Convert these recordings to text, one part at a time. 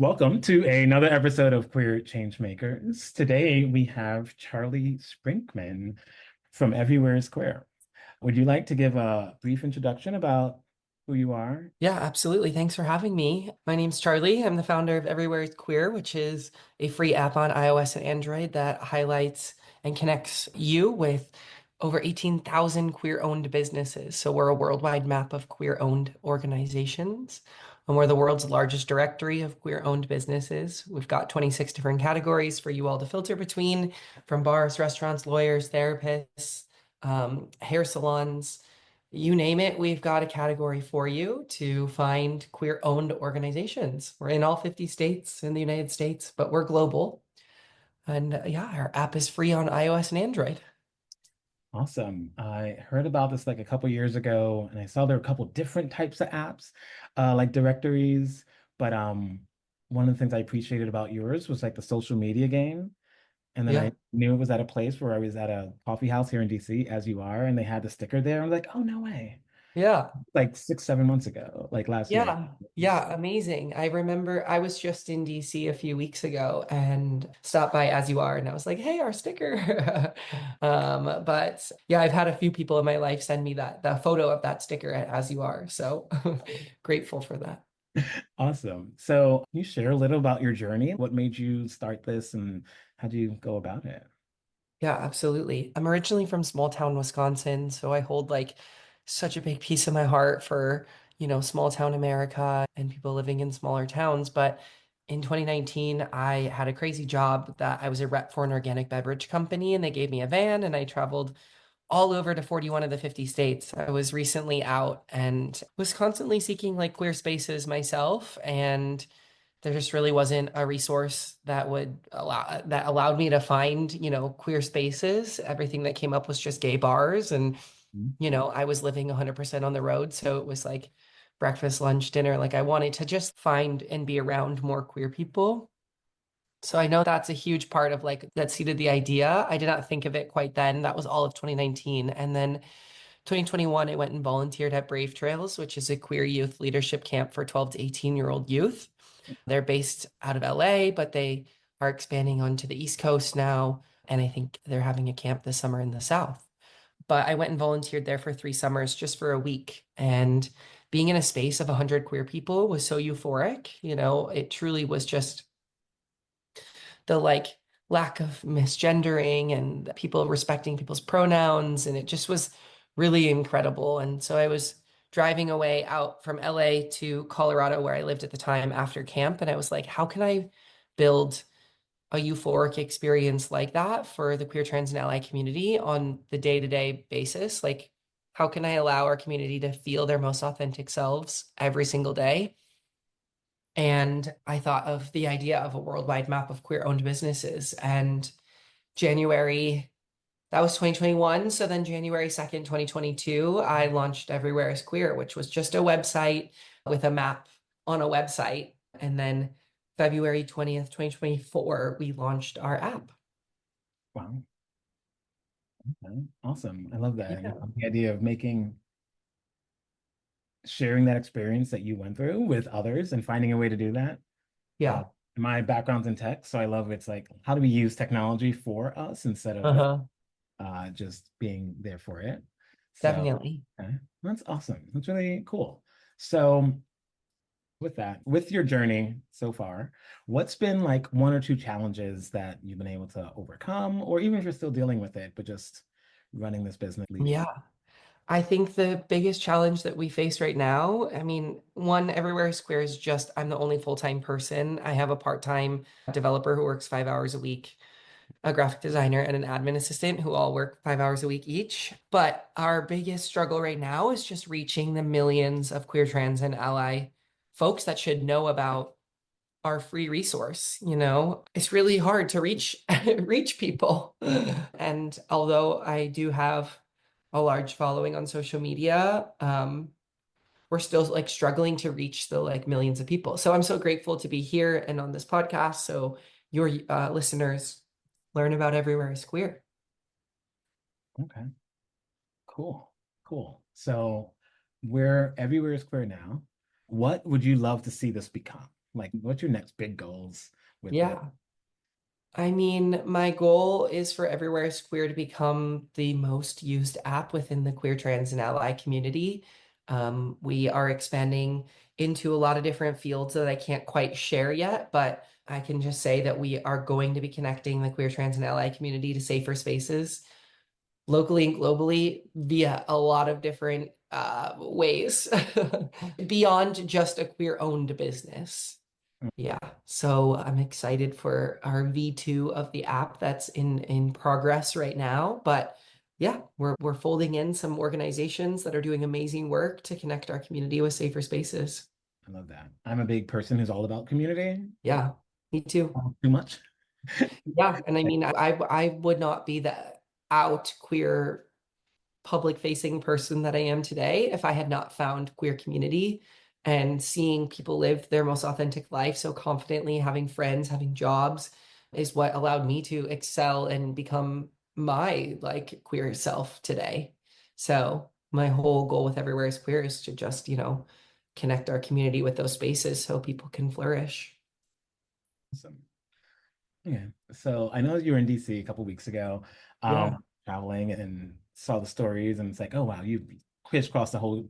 Welcome to another episode of Queer Changemakers. Today we have Charlie Sprinkman from Everywhere is Queer. Would you like to give a brief introduction about who you are? Yeah, absolutely. Thanks for having me. My name's Charlie. I'm the founder of Everywhere is Queer, which is a free app on iOS and Android that highlights and connects you with over 18,000 queer-owned businesses. So we're a worldwide map of queer-owned organizations, and we're the world's largest directory of queer-owned businesses. We've got 26 different categories for you all to filter between, from bars, restaurants, lawyers, therapists, hair salons. You name it, we've got a category for you to find queer-owned organizations. We're in all 50 states in the United States, but we're global. And yeah, our app is free on iOS and Android. Awesome. I heard about this like a couple years ago, and I saw there were a couple different types of apps, like directories. But one of the things I appreciated about yours was like the social media game. And then I Yeah. knew it was at a place where I was at a coffee house here in DC, as you are, and they had the sticker there. I'm like, oh, no way. Yeah. Like 6, 7 months ago, like last year. Yeah. Yeah. Amazing. I remember I was just in DC a few weeks ago and stopped by As You Are, and I was like, hey, our sticker. But yeah, I've had a few people in my life send me the photo of that sticker at As You Are. So grateful for that. Awesome. So, can you share a little about your journey? What made you start this and how do you go about it? Yeah, absolutely. I'm originally from small town Wisconsin, so I hold like such a big piece of my heart for, small town America and people living in smaller towns. But in 2019, I had a crazy job that I was a rep for an organic beverage company, and they gave me a van, and I traveled all over to 41 of the 50 states. I was recently out and was constantly seeking like queer spaces myself, and there just really wasn't a resource that allowed me to find, queer spaces. Everything that came up was just gay bars, and Mhm. I was living 100% on the road, so it was like breakfast, lunch, dinner. Like I wanted to just find and be around more queer people. So I know that's a huge part of like that seeded the idea. I did not think of it quite then. That was all of 2019. And then 2021, I went and volunteered at Brave Trails, which is a queer youth leadership camp for 12 to 18-year-old youth. They're based out of LA, but they are expanding onto the East Coast now. And I think they're having a camp this summer in the South. But I went and volunteered there for 3 summers just for a week. And being in a space of 100 queer people was so euphoric. It truly was just the like lack of misgendering and people respecting people's pronouns. And it just was really incredible. And so I was driving away out from LA to Colorado, where I lived at the time after camp. And I was like, how can I build a euphoric experience like that for the queer, trans, and ally community on the day-to-day basis? Like, how can I allow our community to feel their most authentic selves every single day? And I thought of the idea of a worldwide map of queer-owned businesses. And January, that was 2021. So then January 2nd, 2022, I launched Everywhere is Queer, which was just a website with a map on a website. And then February 20th, 2024, we launched our app. Wow. Okay. Awesome. I love that. Yeah. The idea of sharing that experience that you went through with others and finding a way to do that. Uh, Yeah. my background's in tech, so I love it's like, how do we use technology for us instead of Uh-huh. just being there for it? So, Definitely. okay, that's awesome. That's really cool. So, with that, with your journey so far, what's been like one or two challenges that you've been able to overcome, or even if you're still dealing with it, but just running this business, leading? Yeah. I think the biggest challenge that we face right now, I mean, one, Everywhere Square is just, I'm the only full-time person. I have a part-time developer who works 5 hours a week, a graphic designer, and an admin assistant who all work 5 hours a week each. But our biggest struggle right now is just reaching the millions of queer, trans, and ally folks that should know about our free resource. It's really hard to reach reach people. And although I do have a large following on social media, we're still like struggling to reach the like millions of people. So I'm so grateful to be here and on this podcast, so your listeners learn about Everywhere is Queer. Okay, cool, cool. So we're everywhere is queer now. What would you love to see this become? Like, what's your next big goals with this? Yeah. I mean, my goal is for Everywhere is Queer to become the most used app within the queer, trans, and ally community. We are expanding into a lot of different fields that I can't quite share yet, but I can just say that we are going to be connecting the queer, trans, and ally community to safer spaces locally and globally via a lot of different ways beyond just a queer-owned business. Yeah, so I'm excited for our V2 of the app that's in progress right now. But yeah, we're folding in some organizations that are doing amazing work to connect our community with safer spaces. I love that. I'm a big person who's all about community. Yeah, me too. Too much. Yeah, and I mean, I would not be the out queer public facing person that I am today if I had not found queer community and seeing people live their most authentic life so confidently, having friends, having jobs is what allowed me to excel and become my like queer self today. So my whole goal with Everywhere is Queer is to just, connect our community with those spaces so people can flourish. Awesome. Yeah. So I know you were in DC a couple weeks ago, Yeah. traveling and saw the stories, and it's like, oh wow, you crisscrossed the whole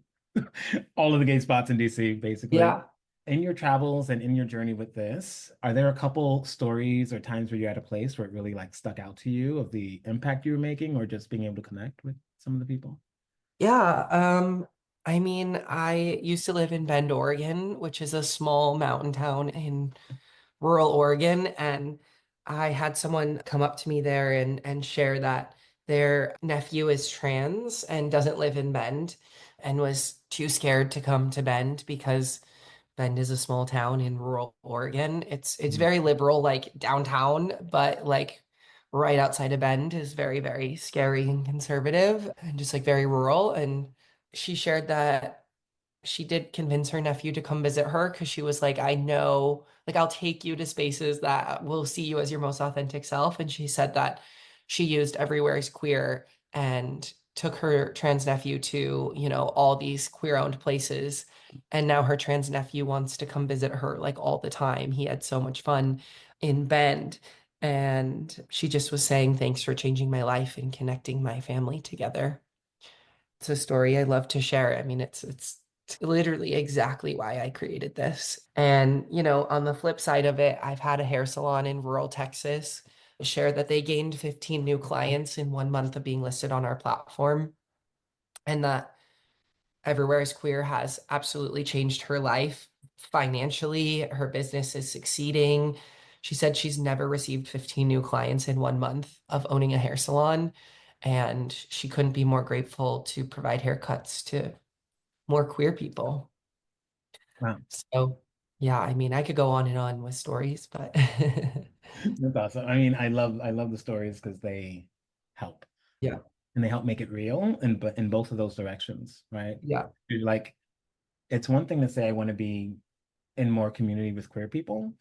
all of the gay spots in DC, basically. Yeah. In your travels and in your journey with this, are there a couple stories or times where you're at a place where it really like stuck out to you of the impact you were making or just being able to connect with some of the people? Yeah, I mean, I used to live in Bend, Oregon, which is a small mountain town in rural Oregon, and I had someone come up to me there and share that their nephew is trans and doesn't live in Bend and was too scared to come to Bend because Bend is a small town in rural Oregon. It's Mhm. very liberal, like downtown, but like right outside of Bend is very, very scary and conservative and just like very rural. And she shared that she did convince her nephew to come visit her because she was like, I know, like, I'll take you to spaces that will see you as your most authentic self. And she said that she used Everywhere is Queer and took her trans nephew to, all these queer owned places. And now her trans nephew wants to come visit her like all the time. He had so much fun in Bend. And she just was saying, thanks for changing my life and connecting my family together. It's a story I love to share. I mean, it's literally exactly why I created this. And, on the flip side of it, I've had a hair salon in rural Texas share that they gained 15 new clients in 1 month of being listed on our platform. And that Everywhere is Queer has absolutely changed her life financially. Her business is succeeding. She said she's never received 15 new clients in 1 month of owning a hair salon. And she couldn't be more grateful to provide haircuts to more queer people. Wow. So, yeah, I mean, I could go on and on with stories, but That's awesome. I mean, I love the stories because they help yeah, and they help make it real and but in both of those directions, right? yeah, You're like it's one thing to say I want to be in more community with queer people,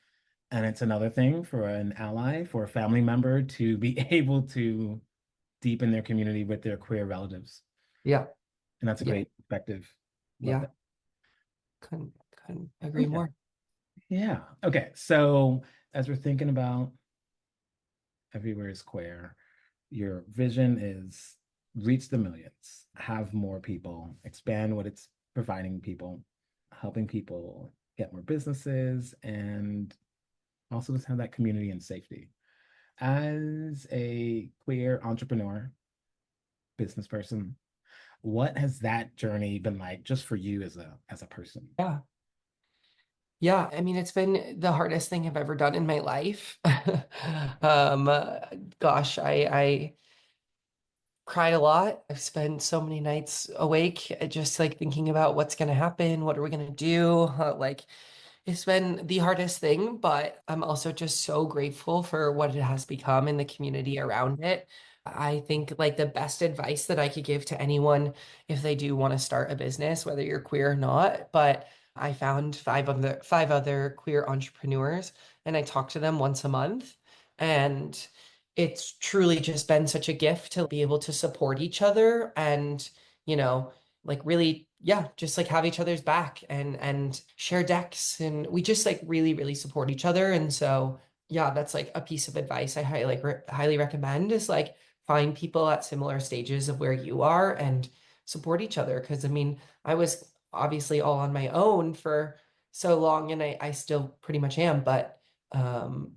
and it's another thing for an ally, for a family member to be able to deepen their community with their queer relatives. yeah, And that's a yeah, great perspective. Love yeah. that. Couldn't agree Okay. more. Yeah. Okay. So as we're thinking about everywhere is queer, your vision is reach the millions, have more people, expand what it's providing people, helping people get more businesses, and also just have that community and safety. As a queer entrepreneur, business person, what has that journey been like just for you as a person? Yeah. Yeah, I mean, it's been the hardest thing I've ever done in my life. Um, uh, Gosh, I cried a lot. I've spent so many nights awake, just like thinking about what's going to happen, what are we going to do? Like, it's been the hardest thing, but I'm also just so grateful for what it has become in the community around it. I think like the best advice that I could give to anyone if they do want to start a business, whether you're queer or not, but I found five other queer entrepreneurs and I talk to them once a month. And it's truly just been such a gift to be able to support each other and, you know, like really yeah, just like have each other's back and share decks, and we just like really really support each other. And so yeah, that's like a piece of advice I highly recommend is like find people at similar stages of where you are and support each other. Because I mean, I was obviously all on my own for so long, and I still pretty much am, but um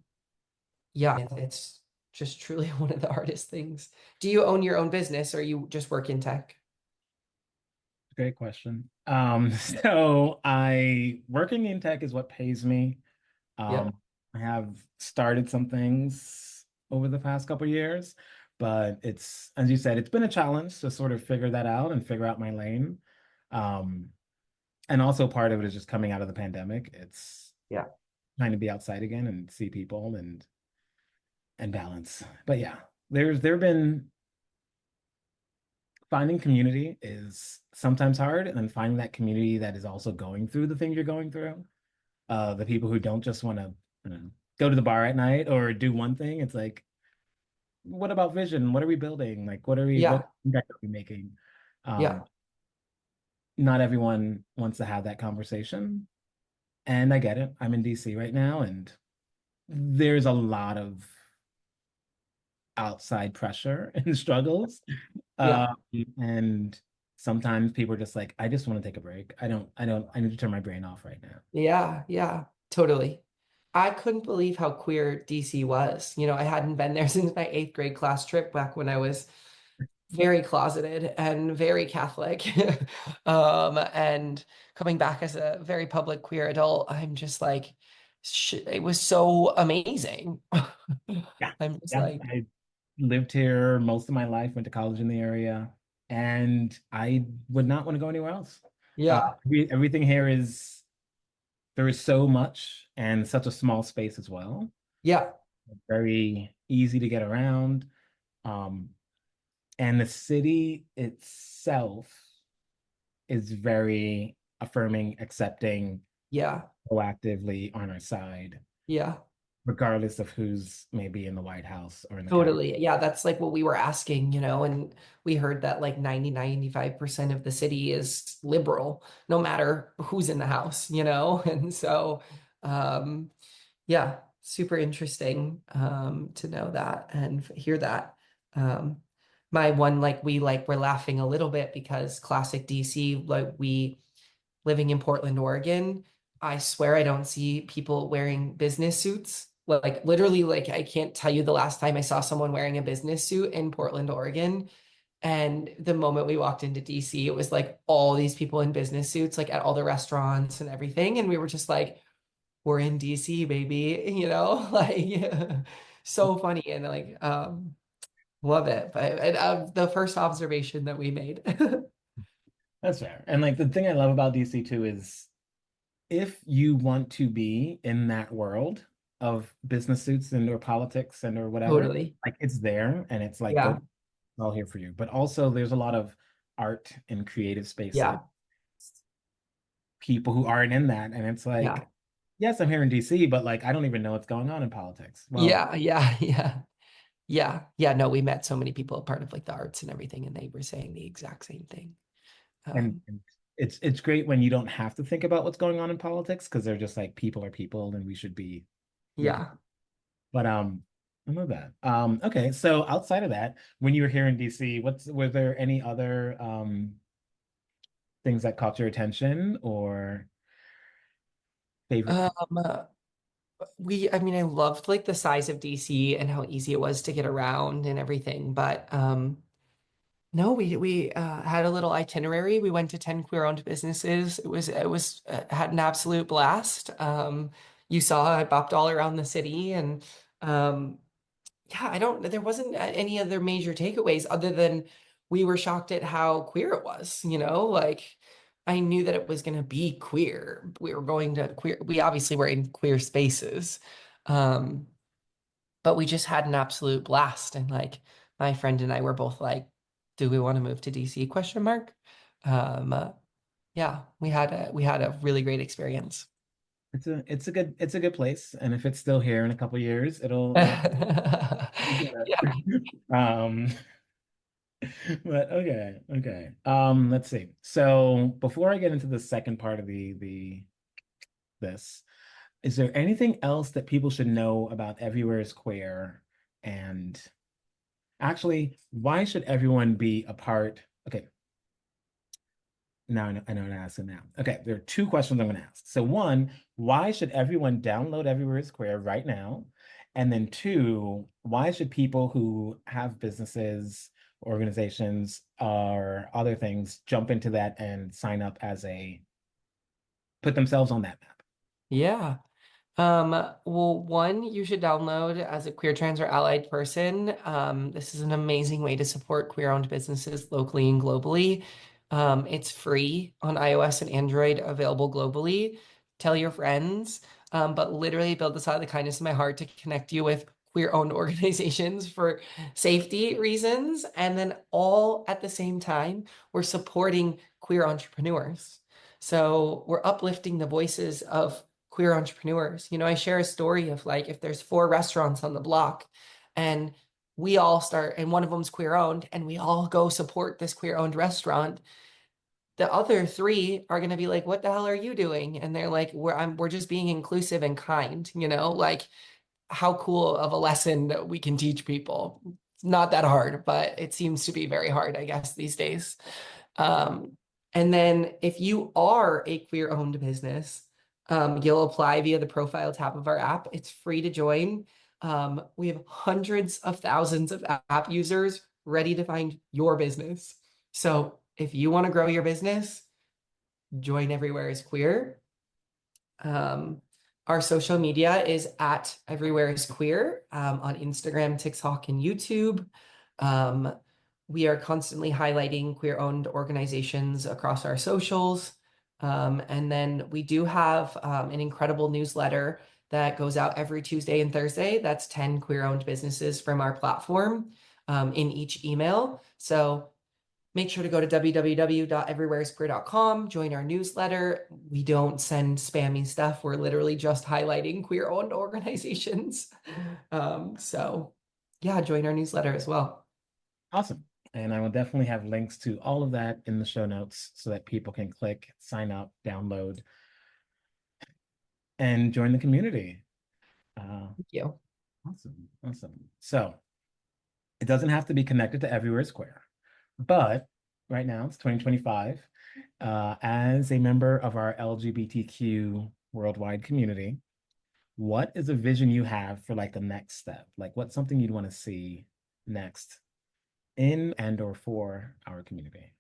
yeah, it's just truly one of the hardest things. Do you own your own business or you just work in tech? Great question. So I working in tech is what pays me. Yep. I have started some things over the past couple years, but it's, as you said, it's been a challenge to sort of figure that out and figure out my lane. Um, and also part of it is just coming out of the pandemic. It's Yeah. trying to be outside again and see people and balance. But yeah, there have been finding community is sometimes hard, and then finding that community that is also going through the thing you're going through. The people who don't just want to, you know, go to the bar at night or do one thing. It's like, what about vision? What are we building? Like, what Yeah. impact are we making? Yeah. Um, Not everyone wants to have that conversation. And I get it. I'm in DC right now, and there's a lot of outside pressure and struggles. Yeah. And sometimes people are just like, I just want to take a break. I need to turn my brain off right now. Yeah. Yeah. Totally. I couldn't believe how queer DC was. You know, I hadn't been there since my eighth grade class trip back when I was very closeted and very Catholic. And coming back as a very public queer adult, I'm just like, it was so amazing. Yeah. I'm just Yeah. like, I lived here most of my life, went to college in the area, and I would not want to go anywhere else. yeah, Everything here is, there is so much and such a small space as well. yeah, Very easy to get around. Um, and the city itself is very affirming, accepting, yeah, proactively on our side, yeah. regardless of who's maybe in the White House or in the Capitol. Totally. Yeah, that's like what we were asking, you know, and we heard that like 95% of the city is liberal, no matter who's in the house, you know? And so, um, yeah, super interesting to know that and hear that. Um, my one, like, we're laughing a little bit because classic DC, like, we living in Portland, Oregon, I swear I don't see people wearing business suits. Like literally, like I can't tell you the last time I saw someone wearing a business suit in Portland, Oregon. And the moment we walked into DC, it was like all these people in business suits, like at all the restaurants and everything. And we were just like, we're in DC, baby, you know, like so funny and like love it. But the first observation that we made. That's fair. And like the thing I love about DC too is if you want to be in that world of business suits and or politics and or whatever, Totally. like it's there and it's like go Yeah. all here for you. But also there's a lot of art and creative spaces, Yeah. people who aren't in that. And it's Yeah. like, yes, I'm here in DC, but like I don't even know what's going on in politics. Well, Yeah, yeah, yeah, yeah, yeah. No, we met so many people part of like the arts and everything, and they were saying the exact same thing. Um, and it's great when you don't have to think about what's going on in politics because they're just like people are people and we should be here. yeah. But I love that. Okay, so outside of that, when you were here in DC, were there any other things that caught your attention or favorite? Um, uh, I mean, I loved like the size of DC and how easy it was to get around and everything, but no, we had a little itinerary. We went to 10 queer-owned businesses. It was had an absolute blast. You saw I bopped all around the city and um yeah, there wasn't any other major takeaways other than we were shocked at how queer it was, you know, like I knew that it was going to be queer. We were going to queer, we obviously were in queer spaces. Um, but we just had an absolute blast. And like my friend and I were both like, do we want to move to DC? Question mark. Um, uh, yeah, we had a really great experience. It's a good place, and if it's still here in a couple years, it'll be Yeah. better. Um, But okay, okay. Let's see. So before I get into the second part of the this, is there anything else that people should know about Everywhere is Queer? And actually, why should everyone be a part? Okay, now I know what to ask it now. Okay, there are two questions I'm going to ask. So one, why should everyone download Everywhere is Queer right now? And then two, why should people who have businesses, organizations, or other things jump into that and sign up as a put themselves on that map? Yeah. Well, one, you should download as a queer, trans, or allied person. This is an amazing way to support queer-owned businesses locally and globally. It's free on iOS and Android, available globally. Tell your friends, but literally build this out of the kindness of my heart to connect you with queer-owned organizations for safety reasons. And then all at the same time, we're supporting queer entrepreneurs. So we're uplifting the voices of queer entrepreneurs. You know, I share a story of like if there's four restaurants on the block and we all start, and one of them's queer owned, and we all go support this queer owned restaurant, the other three are going to be like, what the hell are you doing? And they're like, we're just being inclusive and kind, you know, like how cool of a lesson that we can teach people. It's not that hard, but it seems to be very hard, I guess, these days. And then if you are a queer owned business, you'll apply via the profile tab of our app. It's free to join. We have hundreds of thousands of app users ready to find your business. So if you want to grow your business, join Everywhere is Queer. Um, our social media is at Everywhere is Queer on Instagram, TikTok, and YouTube. Um, we are constantly highlighting queer-owned organizations across our socials. And then we do have an incredible newsletter that goes out every Tuesday and Thursday. That's 10 queer-owned businesses from our platform in each email. So make sure to go to www.everywhereisqueer.com, join our newsletter. We don't send spammy stuff. We're literally just highlighting queer-owned organizations. So yeah, join our newsletter as well. Awesome. And I will definitely have links to all of that in the show notes so that people can click, sign up, download, and join the community. Uh, Thank you. awesome. Awesome. So it doesn't have to be connected to Everywhere Square, but right now it's 2025. As a member of our LGBTQ worldwide community, what is a vision you have for like the next step? Like what's something you'd want to see next in and or for our community?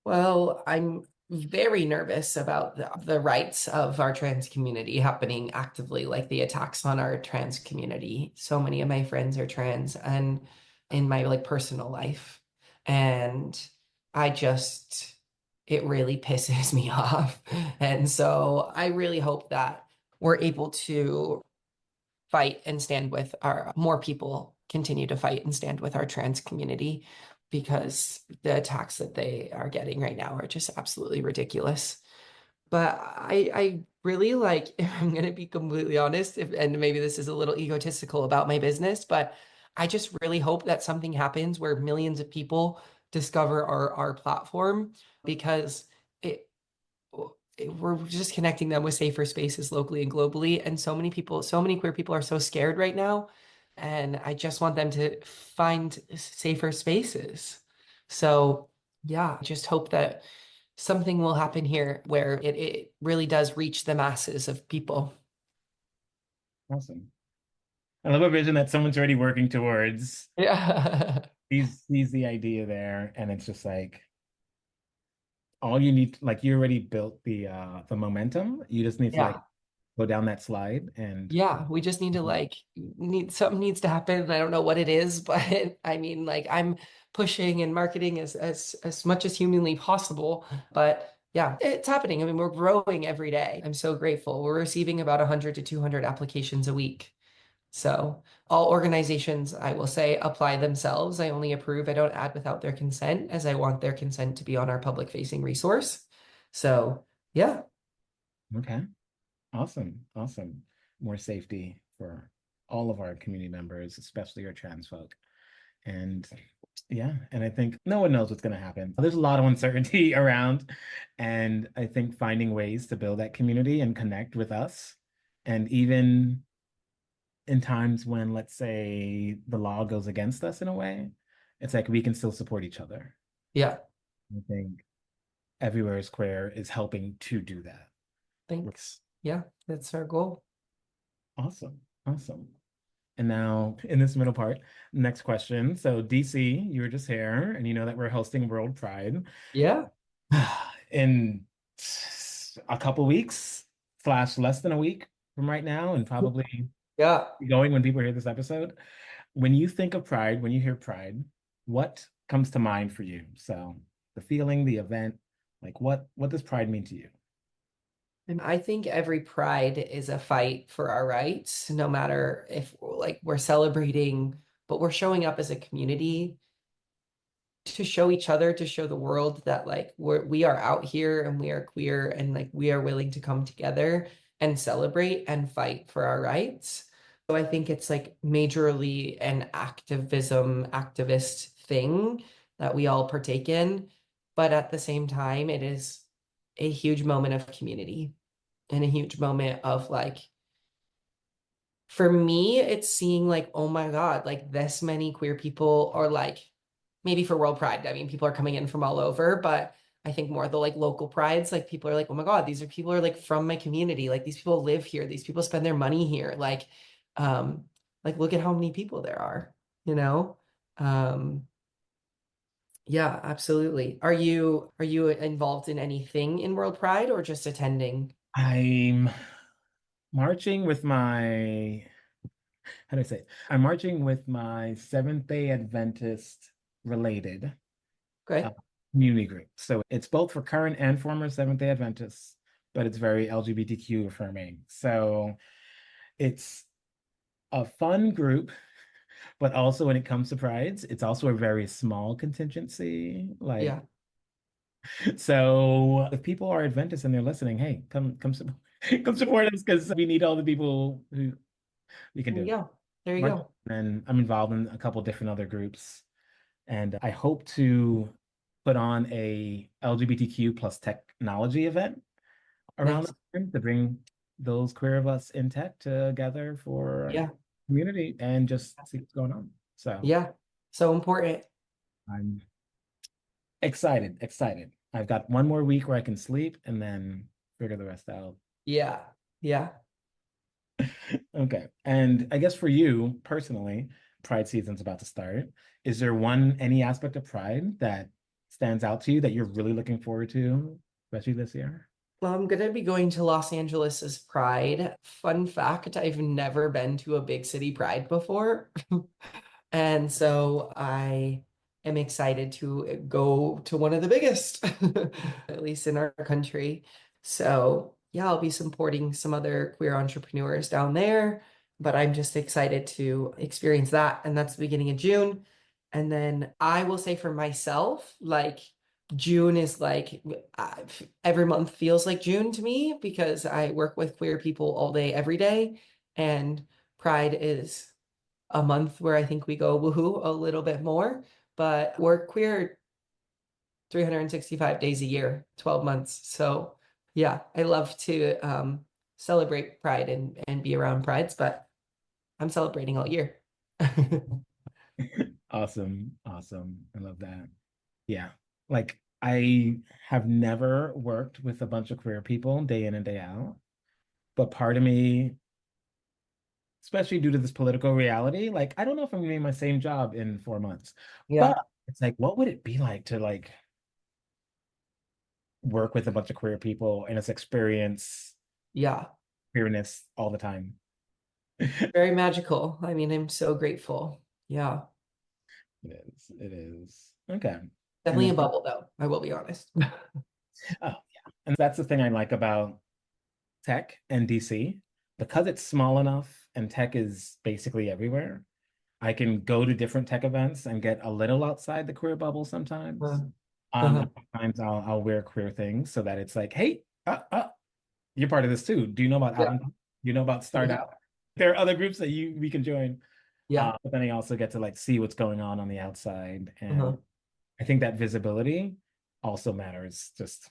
Well, I'm very nervous about the rights of our trans community happening actively, like the attacks on our trans community. So many of my friends are trans and in my like personal life. And I just, it really pisses me off. And so I really hope that we're able to fight and stand with our more people continue to fight and stand with our trans community because the attacks that they are getting right now are just absolutely ridiculous. But I really like, if I'm going to be completely honest, and maybe this is a little egotistical about my business, but I just really hope that something happens where millions of people discover our platform because it we're just connecting them with safer spaces locally and globally. And so many people, so many queer people are so scared right now. And I just want them to find safer spaces. So, yeah, I just hope that something will happen here where it really does reach the masses of people. Awesome. I love a vision that someone's already working towards. Yeah. Sees the idea there, and it's just like all you need, like you already built the momentum. You just need to like Yeah. go down that slide and Yeah, we just need to like need something needs to happen. I don't know what it is, but I mean like I'm pushing and marketing as much as humanly possible. But yeah, it's happening. I mean, we're growing every day. I'm so grateful. We're receiving about 100 to 200 applications a week. So all organizations, I will say, apply themselves. I only approve, I don't add without their consent, as I want their consent to be on our public facing resource. So yeah. okay. Awesome. Awesome. More safety for all of our community members, especially our trans folk. And Yeah, and I think no one knows what's going to happen. There's a lot of uncertainty around, and I think finding ways to build that community and connect with us, and even in times when, let's say, the law goes against us in a way, it's like we can still support each other. Yeah, I think Everywhere is Queer is helping to do that. thanks. Yeah, that's our goal. Awesome. Awesome. And now in this middle part, next question. So DC, you were just here, and you know that we're hosting World Pride Yeah. in a couple weeks slash less than a week from right now, and probably Yeah. going when people hear this episode. When you think of Pride, when you hear Pride, what comes to mind for you? So the feeling, the event, like what does Pride mean to you? And I think every pride is a fight for our rights, no matter if like we're celebrating, but we're showing up as a community to show each other, to show the world that like we are out here and we are queer and like we are willing to come together and celebrate and fight for our rights. So I think it's like majorly an activist thing that we all partake in, but at the same time, it is a huge moment of community and a huge moment of like for me, it's seeing like, oh my God, like this many queer people or like maybe for World Pride. I mean, people are coming in from all over, but I think more the like local prides, like people are like, oh my God, these are people are like from my community. Like these people live here. These people spend their money here. Um, like look at how many people there are, you know? Um, yeah, absolutely. Are you involved in anything in World Pride or just attending? I'm marching with my, how do I say it? I'm marching with my Seventh-day Adventist related uh, Okay. community group. So it's both for current and former Seventh-day Adventists, but it's very LGBTQ affirming. So it's a fun group, but also when it comes to prides, it's also a very small contingency. Like, Yeah. so if people are Adventists and they're listening, hey, come support, come support us because we need all the people who we can There do you it. go. There you March, go. and I'm involved in a couple different other groups, and I hope to put on a LGBTQ plus technology event around Nice. the time to bring those queer of us in tech together for Yeah. community and just see what's going on. So Yeah. So important. I'm excited, excited. I've got one more week where I can sleep and then figure the rest out. Yeah. Yeah. Okay. And I guess for you personally, Pride season's about to start. Is there any aspect of Pride that stands out to you that you're really looking forward to, especially this year? Well, I'm gonna be going to Los Angeles as Pride. Fun fact, I've never been to a big city Pride before. And so I am excited to go to one of the biggest, at least in our country. So yeah, I'll be supporting some other queer entrepreneurs down there, but I'm just excited to experience that. And that's the beginning of June. And then I will say for myself, like June is like every month feels like June to me because I work with queer people all day, every day. And Pride is a month where I think we go woohoo a little bit more, but we're queer 365 days a year, 12 months. So yeah, I love to celebrate Pride and be around Prides, but I'm celebrating all year. Awesome. Awesome. I love that. Yeah. Like I have never worked with a bunch of queer people day in and day out, but part of me, especially due to this political reality, like I don't know if I'm gonna be in my same job in 4 months, but Yeah, it's like, what would it be like to like work with a bunch of queer people and just experience yeah, queerness all the time? very magical. I mean, I'm so grateful. Yeah, It is. It is. Okay. And definitely a then, bubble though, I will be honest. oh yeah. And that's the thing I like about tech and DC. Because it's small enough and tech is basically everywhere, I can go to different tech events and get a little outside the queer bubble sometimes. Uh, And uh-huh. sometimes I'll wear queer things so that it's like, hey, you're part of this too. Do you know about Yeah, Alvin? Do you know about yeah, Startup? There are other groups that we can join. Yeah. But then I also get to like see what's going on the outside. And Uh-huh. I think that visibility also matters just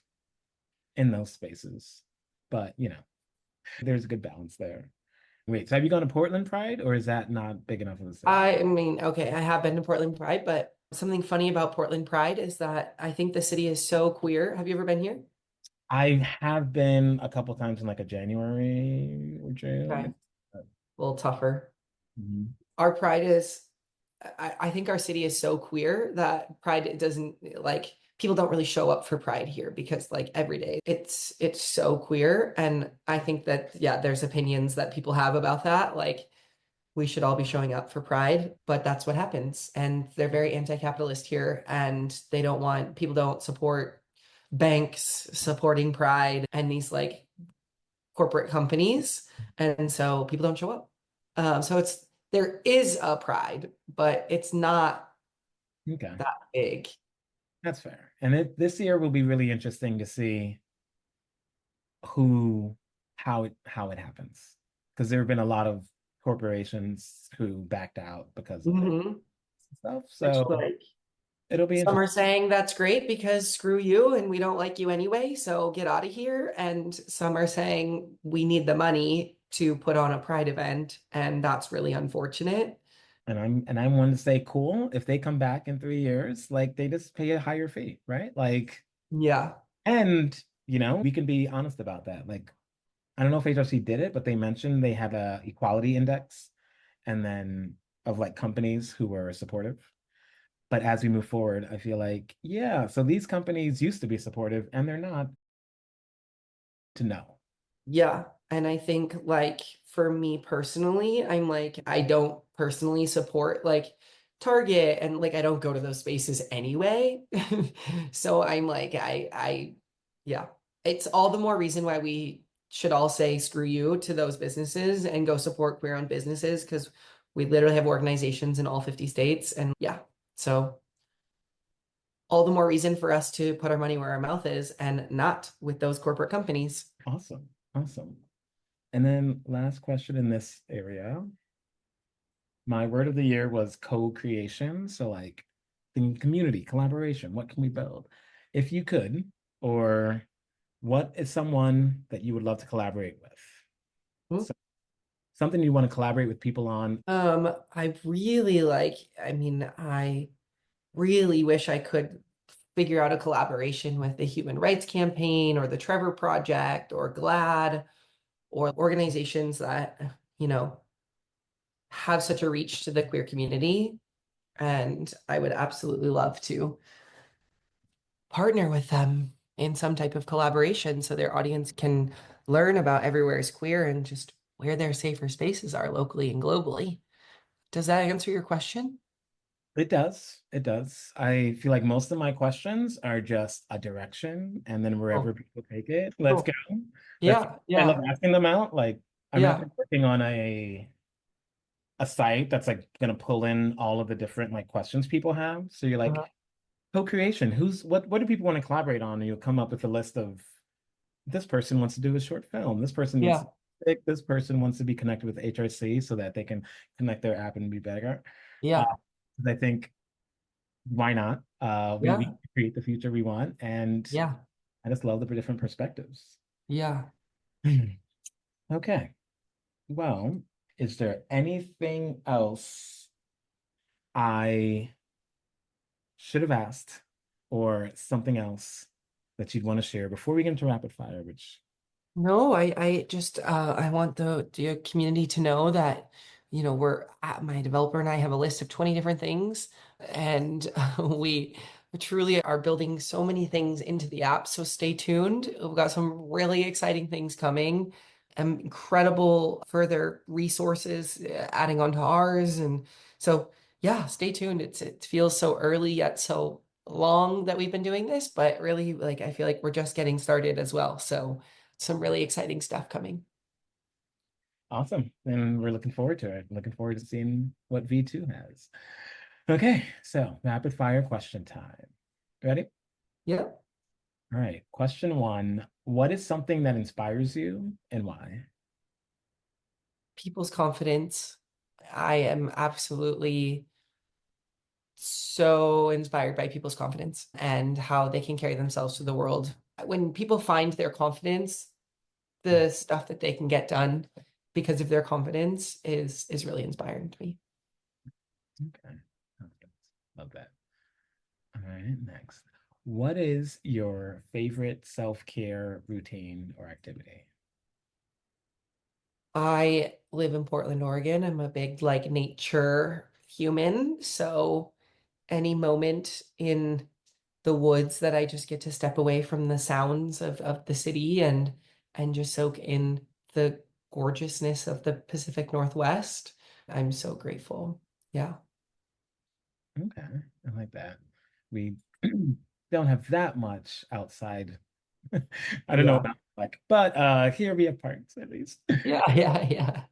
in those spaces. But, there's a good balance there. Wait, so have you gone to Portland Pride or is that not big enough of a city? I mean, okay, I have been to Portland Pride, but something funny about Portland Pride is that I think the city is so queer. Have you ever been here? I have been a couple times in like a January or Okay. June. A little tougher. Mhm. Our pride is, I think our city is so queer that pride doesn't like people don't really show up for pride here because like every day it's so queer. And I think that yeah, there's opinions that people have about that. Like we should all be showing up for pride, but that's what happens. And they're very anti-capitalist here, and they don't want people don't support banks supporting pride and these like corporate companies. And so people don't show up. So it's there is a pride, but it's not Okay, that big. that's fair. And this year will be really interesting to see who, how it happens. Because there have been a lot of corporations who backed out because of it Mhm. and stuff. Which So like it'll be some interesting. are saying that's great because screw you and we don't like you anyway, so get out of here. And some are saying we need the money to put on a pride event, and that's really unfortunate. And I'm one to say, cool, if they come back in 3 years, like they just pay a higher fee, right? Like, Yeah. and we can be honest about that. Like, I don't know if HRC did it, but they mentioned they had a equality index and then of like companies who were supportive. But as we move forward, I feel like, yeah, so these companies used to be supportive and they're not to know. Yeah. And I think like for me personally, I'm like I don't personally support like Target and like I don't go to those spaces anyway. So I'm like I yeah. It's all the more reason why we should all say screw you to those businesses and go support queer-owned businesses because we literally have organizations in all 50 states and yeah. So all the more reason for us to put our money where our mouth is and not with those corporate companies. Awesome. Awesome. And then last question in this area. My word of the year was co-creation. So like in community, collaboration, what can we build? If you could, or what is someone that you would love to collaborate with? So something you want to collaborate with people on. I really like, I mean, I really wish I could figure out a collaboration with the Human Rights Campaign or the Trevor Project or GLAAD or organizations that, you know, have such a reach to the queer community. And I would absolutely love to partner with them in some type of collaboration so their audience can learn about Everywhere is Queer and just where their safer spaces are locally and globally. Does that answer your question? It does. It does. I feel like most of my questions are just a direction, and then wherever Cool. people take it, let's go. Cool. That's Yeah, I love yeah, asking them out. Like I'm yeah. actually working on a site that's like gonna pull in all of the different like questions people have. So you're like Uh-huh. co-creation. What do people want to collaborate on? And you'll come up with a list of this person wants to do a short film. This person needs Yeah, to this person wants to be connected with HRC so that they can connect their app and be better. Uh, yeah, I think why not? We yeah, create the future we want, and yeah, I just love the different perspectives. yeah. Okay, well, is there anything else I should have asked, or something else that you'd want to share before we get into rapid fire? Which No, I just I want the community to know that, you know, we're my developer and I have a list of 20 different things and we truly are building so many things into the app. So stay tuned. We've got some really exciting things coming and incredible further resources adding onto ours. And so yeah, stay tuned. It feels so early yet so long that we've been doing this, but really like I feel like we're just getting started as well. So some really exciting stuff coming. awesome, and we're looking forward to it. Looking forward to seeing what V2 has. Okay, so rapid fire question time. Ready? Yep. All right. Question one. What is something that inspires you and why? People's confidence. I am absolutely so inspired by people's confidence and how they can carry themselves to the world. When people find their confidence, Mm, the stuff that they can get done because of their confidence is really inspiring to me. okay. Confidence. Love that. All right, next. What is your favorite self-care routine or activity? I live in Portland, Oregon. I'm a big like nature human, so any moment in the woods that I just get to step away from the sounds of the city and just soak in the gorgeousness of the Pacific Northwest. I'm so grateful. Yeah. Okay, I like that. We don't have that much outside. I don't know Yeah. about like, but here we have parks at least. Yeah, yeah, yeah.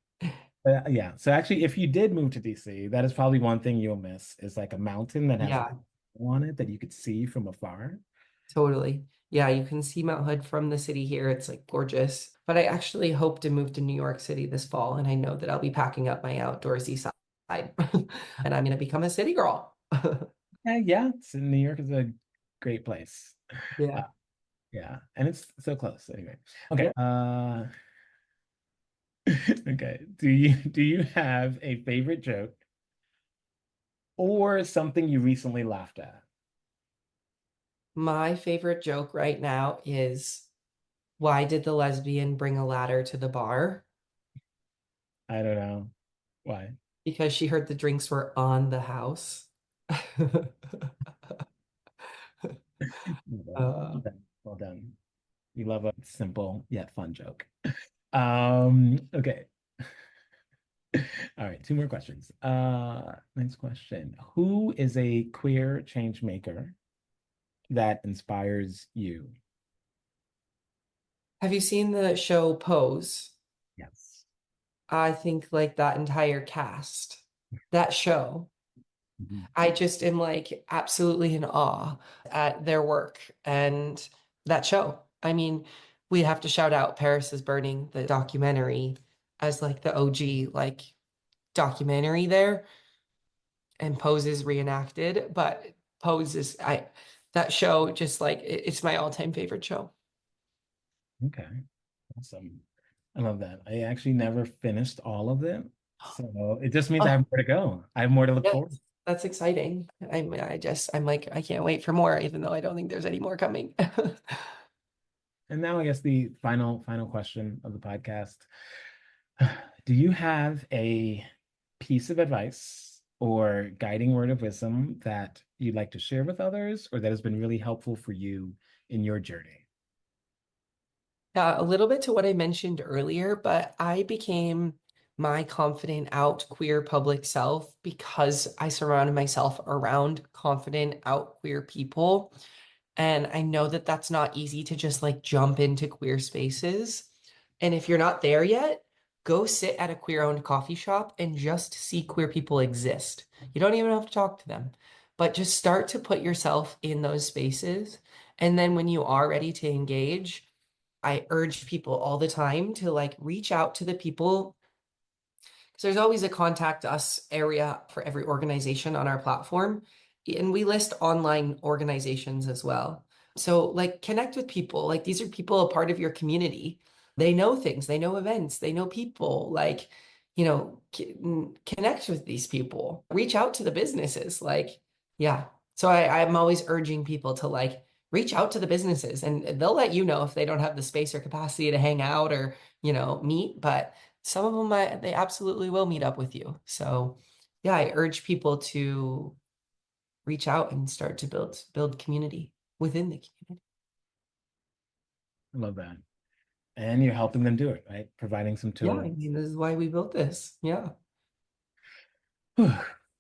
Yeah. So actually, if you did move to DC, that is probably one thing you'll miss is like a mountain that has Yeah, on it that you could see from afar. totally. Yeah, you can see Mount Hood from the city here. It's like gorgeous. But I actually hope to move to New York City this fall, and I know that I'll be packing up my outdoorsy side and I'm going to become a city girl. Yeah, so New York is a great place. Uh, Yeah. yeah, and it's so close anyway. Okay. Yeah. Okay. Do you have a favorite joke or something you recently laughed at? My favorite joke right now is why did the lesbian bring a ladder to the bar? I don't know. Why? Because she heard the drinks were on the house. Well done. Uh, Well done. Well done. We love a simple yet fun joke. Okay. All right, two more questions. Next question. Who is a queer change maker that inspires you? have you seen the show Pose? Yes. I think like that entire cast, that show, Mhm. I just am like absolutely in awe at their work and that show. I mean, we have to shout out Paris is Burning, the documentary, as like the OG like documentary there, and Pose is reenacted, but Pose is I that show just like it's my all-time favorite show. Okay. Awesome. I love that. I actually never finished all of them. So it just means I have Oh, more to go. I have more to look yes, forward to. that's exciting. I'm like I can't wait for more, even though I don't think there's any more coming. And now I guess the final question of the podcast. Do you have a piece of advice or guiding word of wisdom that you'd like to share with others or that has been really helpful for you in your journey? Yeah, a little bit to what I mentioned earlier, but I became my confident out queer public self because I surrounded myself around confident out queer people. And I know that that's not easy to just like jump into queer spaces. And if you're not there yet, go sit at a queer owned coffee shop and just see queer people exist. You don't even have to talk to them, but just start to put yourself in those spaces. And then when you are ready to engage, I urge people all the time to like reach out to the people because there's always a contact us area for every organization on our platform. And we list online organizations as well. So, like, connect with people. Like, these are people a part of your community. They know things, they know events, they know people. Like, connect with these people, reach out to the businesses. Like, yeah. So, I'm always urging people to like reach out to the businesses and they'll let you know if they don't have the space or capacity to hang out or, meet. But some of them they absolutely will meet up with you. So yeah, I urge people to reach out and start to build community within the community. I love that. And you're helping them do it, right? Providing some Yeah, I tools. mean, this is why we built this. Yeah. Whew.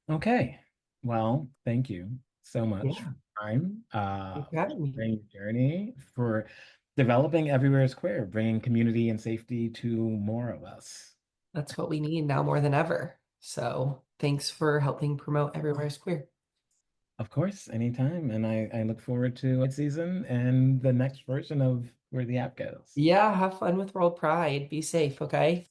Okay. Well, thank you so much for Yeah. your time, Thanks for having me. sharing your journey, for developing Everywhere is Queer, bringing community and safety to more of us. That's what we need now more than ever. So thanks for helping promote Everywhere's Queer. Of course, anytime. And I look forward to next season and the next version of Where the App Goes. Yeah, have fun with World Pride. Be safe, okay?